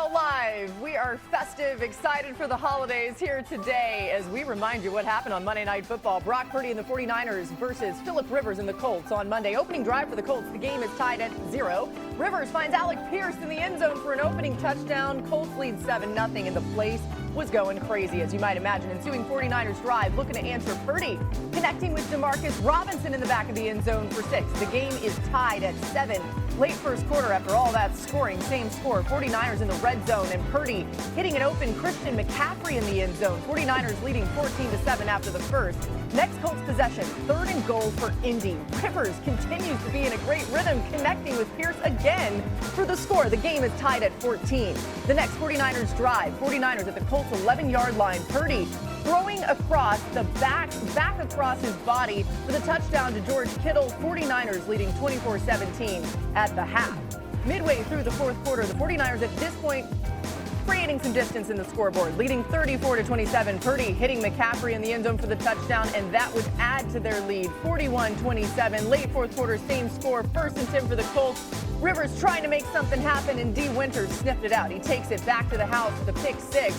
NFL Live. We are festive, excited for the holidays here today as we remind you what happened on Monday Night Football. Brock Purdy and the 49ers versus Phillip Rivers and the Colts on Monday. Opening drive for the Colts. The game is tied at 0. Rivers finds Alec Pierce in the end zone for an opening touchdown. Colts lead 7-0, and the place was going crazy, as you might imagine. Ensuing 49ers drive, looking to answer. Purdy connecting with Demarcus Robinson in the back of the end zone for 6. The game is tied at 7. Late first quarter, after all that scoring, same score. 49ers in the red zone, and Purdy hitting an open Christian McCaffrey in the end zone. 49ers leading 14-7 after the first. Next Colts possession, 3rd and goal for Indy. Rivers continues to be in a great rhythm, connecting with Pierce again for the score. The game is tied at 14. The next 49ers drive. 49ers at the Colts 11-yard line. Purdy throwing across the back across his body for the touchdown to George Kittle. 49ers leading 24-17 at the half. Midway through the fourth quarter, the 49ers at this point creating some distance in the scoreboard, leading 34-27. Purdy hitting McCaffrey in the end zone for the touchdown, and that would add to their lead. 41-27. Late fourth quarter, same score. 1st and 10 for the Colts. Rivers trying to make something happen, and D. Winters sniffed it out. He takes it back to the house with a pick 6.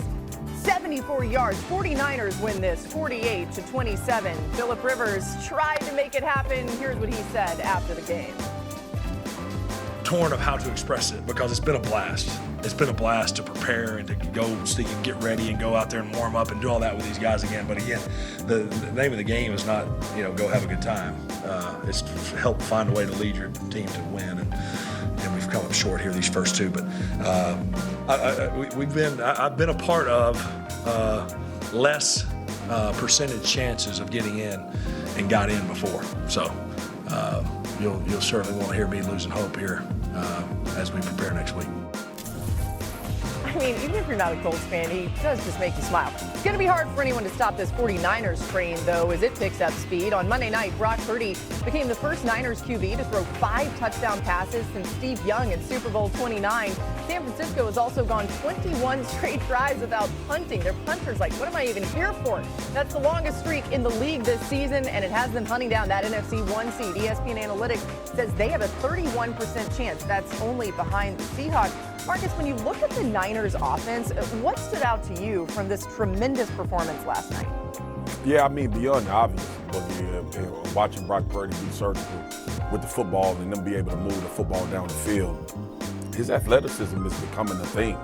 74 yards. 49ers win this 48-27. Phillip Rivers tried to make it happen. Here's what he said after the game. Torn of how to express it, because it's been a blast. It's been a blast to prepare and to go so you can get ready and go out there and warm up and do all that with these guys again. But again, the name of the game is not, go have a good time. It's to help find a way to lead your team to win. And we've come up short here these first two. But I've been a part of less percentage chances of getting in and got in before. So you'll certainly won't hear me losing hope here as we prepare next week. I mean, even if you're not a Colts fan, he does just make you smile. It's going to be hard for anyone to stop this 49ers train, though, as it picks up speed. On Monday night, Brock Purdy became the first Niners QB to throw 5 touchdown passes since Steve Young in Super Bowl 29. San Francisco has also gone 21 straight drives without punting. Their punter's like, what am I even here for? That's the longest streak in the league this season, and it has them hunting down that NFC 1 seed. ESPN Analytics says they have a 31% chance. That's only behind the Seahawks. Marcus, when you look at the Niners offense, what stood out to you from this tremendous performance last night? Yeah, I mean, beyond the obvious, but watching Brock Purdy be surgical with the football and them be able to move the football down the field, his athleticism is becoming a thing.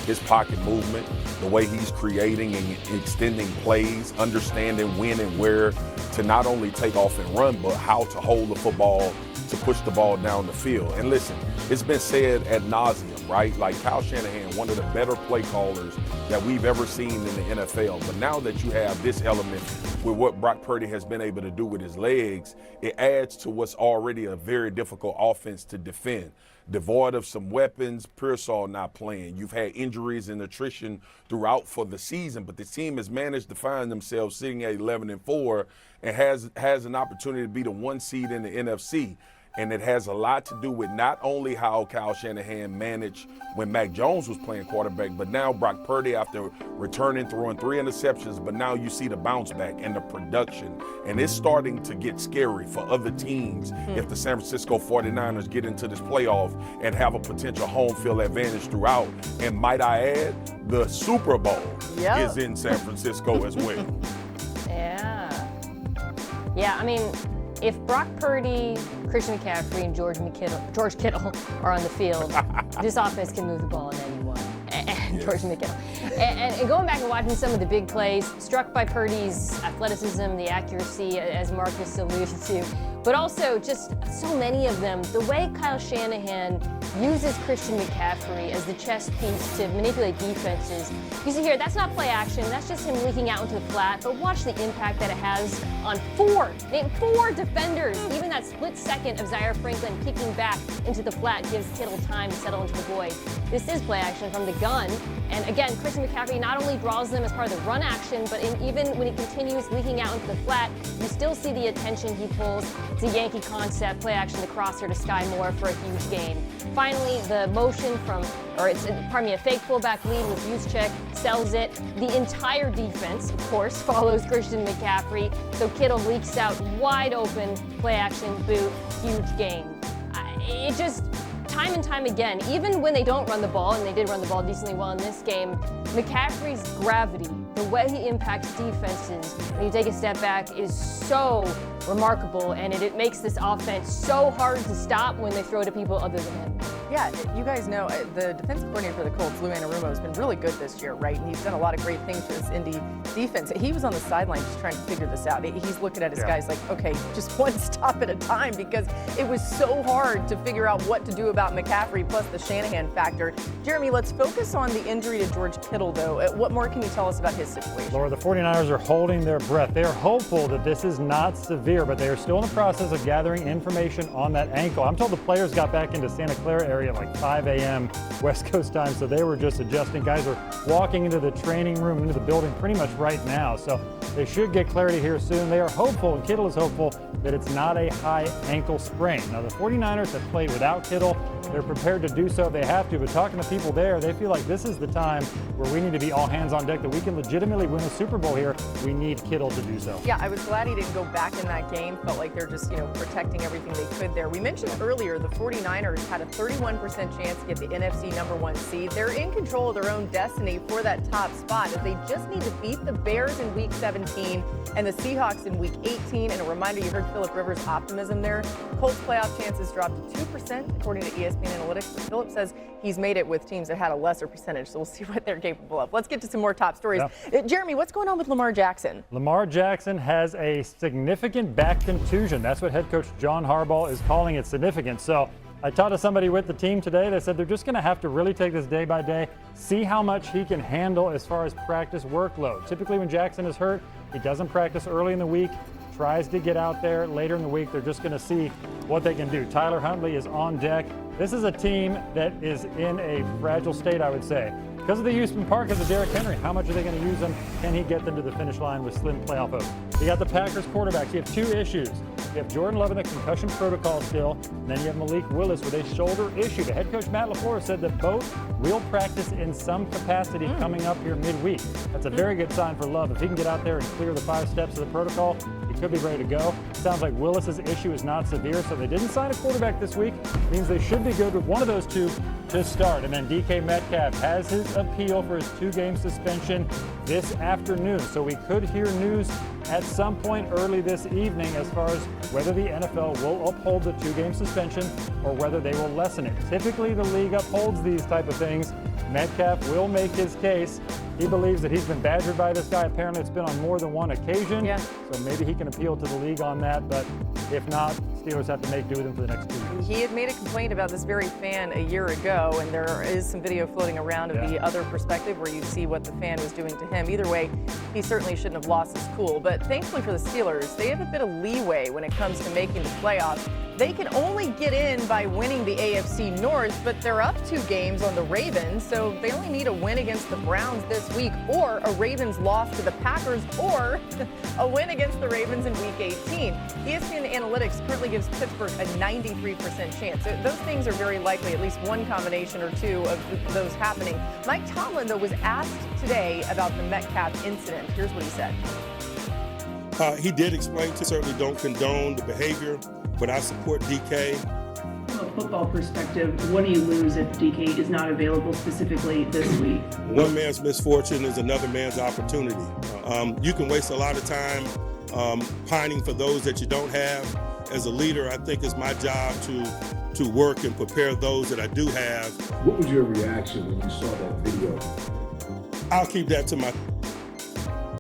His pocket movement, the way he's creating and extending plays, understanding when and where to not only take off and run, but how to hold the football, to push the ball down the field. And listen, it's been said ad nauseum, right? Like Kyle Shanahan, one of the better play callers that we've ever seen in the NFL. But now that you have this element with what Brock Purdy has been able to do with his legs, it adds to what's already a very difficult offense to defend. Devoid of some weapons, Pearsall not playing. You've had injuries and attrition throughout for the season, but the team has managed to find themselves sitting at 11-4 and has an opportunity to be the 1 seed in the NFC. And it has a lot to do with not only how Kyle Shanahan managed when Mac Jones was playing quarterback, but now Brock Purdy, after returning, throwing 3 interceptions, but now you see the bounce back and the production. And it's starting to get scary for other teams if the San Francisco 49ers get into this playoff and have a potential home field advantage throughout. And might I add, the Super Bowl is in San Francisco as well. Yeah, I mean, if Brock Purdy, Christian McCaffrey, and George Kittle are on the field, this offense can move the ball in anyone. And George Kittle. And going back and watching some of the big plays, struck by Purdy's athleticism, the accuracy, as Marcus alluded to, but also just so many of them. The way Kyle Shanahan uses Christian McCaffrey as the chess piece to manipulate defenses. You see here, that's not play action. That's just him leaking out into the flat. But watch the impact that it has on 4 defenders. Even that split second of Zaire Franklin kicking back into the flat gives Kittle time to settle into the void. This is play action from the gun. And again, Christian McCaffrey not only draws them as part of the run action, but even when he continues leaking out into the flat, you still see the attention he pulls. It's a Yankee concept, play action to crosser to Sky Moore for a huge gain. Finally, the motion a fake fullback lead with Juszczyk sells it. The entire defense, of course, follows Christian McCaffrey. So Kittle leaks out wide open, play action boot, huge gain. time and time again, even when they don't run the ball, and they did run the ball decently well in this game, McCaffrey's gravity, the way he impacts defenses when you take a step back, is so remarkable, and it makes this offense so hard to stop when they throw to people other than him. Yeah, you guys know the defensive coordinator for the Colts, Lou Anarumo, has been really good this year, right? And he's done a lot of great things for this Indy defense. He was on the sideline just trying to figure this out. He's looking at his guys like, okay, just one stop at a time, because it was so hard to figure out what to do about McCaffrey, plus the Shanahan factor. Jeremy, let's focus on the injury to George Kittle, though. What more can you tell us about his situation? Laura, the 49ers are holding their breath. They are hopeful that this is not severe, but they are still in the process of gathering information on that ankle. I'm told the players got back into Santa Clara area at like 5 a.m. West Coast time, so they were just adjusting. Guys are walking into the training room, into the building pretty much right now, so they should get clarity here soon. They are hopeful, and Kittle is hopeful, that it's not a high ankle sprain. Now, the 49ers have played without Kittle. They're prepared to do so if they have to, but talking to people there, they feel like this is the time where we need to be all hands on deck, that we can legitimately win a Super Bowl here. We need Kittle to do so. Yeah, I was glad he didn't go back in that game. Felt like they're just, protecting everything they could there. We mentioned earlier the 49ers had a 31% chance to get the NFC No.1 seed. They're in control of their own destiny for that top spot, as they just need to beat the Bears in Week 17 and the Seahawks in Week 18. And a reminder, you heard Philip Rivers' optimism there. Colts playoff chances dropped to 2% according to ESPN Analytics. But Philip says he's made it with teams that had a lesser percentage, so we'll see what they're capable of. Let's get to some more top stories. Jeremy, what's going on with Lamar Jackson? Lamar Jackson has a significant back contusion. That's what head coach John Harbaugh is calling it, significant. So I talked to somebody with the team today. They said they're just going to have to really take this day by day, see how much he can handle as far as practice workload. Typically when Jackson is hurt, he doesn't practice early in the week, tries to get out there later in the week. They're just going to see what they can do. Tyler Huntley is on deck. This is a team that is in a fragile state, I would say. Because of the Houston Park, of Derrick Henry, how much are they going to use him? Can he get them to the finish line with slim playoff hopes? You got the Packers quarterbacks. You have two issues. You have Jordan Love in the concussion protocol still, and then you have Malik Willis with a shoulder issue. The head coach, Matt LaFleur, said that both will practice in some capacity coming up here midweek. That's a very good sign for Love. If he can get out there and clear the 5 steps of the protocol, he could be ready to go. Sounds like Willis's issue is not severe, so they didn't sign a quarterback this week. Means they should be good with one of those two to start. And then DK Metcalf has his appeal for his 2-game suspension this afternoon. So we could hear news at some point early this evening as far as whether the NFL will uphold the 2-game suspension or whether they will lessen it. Typically, the league upholds these type of things. Metcalf will make his case. He believes that he's been badgered by this guy. Apparently, it's been on more than one occasion. Yeah. So maybe he can appeal to the league on that. But if not, Steelers have to make do with him for the next 2 weeks. He had made a complaint about this very fan a year ago, and there is some video floating around of the other perspective where you see what the fan was doing to him. Either way, he certainly shouldn't have lost his cool. But thankfully for the Steelers, they have a bit of leeway when it comes to making the playoffs. They can only get in by winning the AFC North, but they're up 2 games on the Ravens, so they only need a win against the Browns this week, or a Ravens loss to the Packers, or a win against the Ravens in Week 18. ESPN Analytics currently gives Pittsburgh a 93% chance. So those things are very likely, at least one combination or two of those happening. Mike Tomlin, though, was asked today about the Metcalf incident. Here's what he said. He did explain to certainly don't condone the behavior, but I support DK. From a football perspective, what do you lose if DK is not available specifically this week? One man's misfortune is another man's opportunity. You can waste a lot of time pining for those that you don't have. As a leader, I think it's my job to work and prepare those that I do have. What was your reaction when you saw that video? I'll keep that to my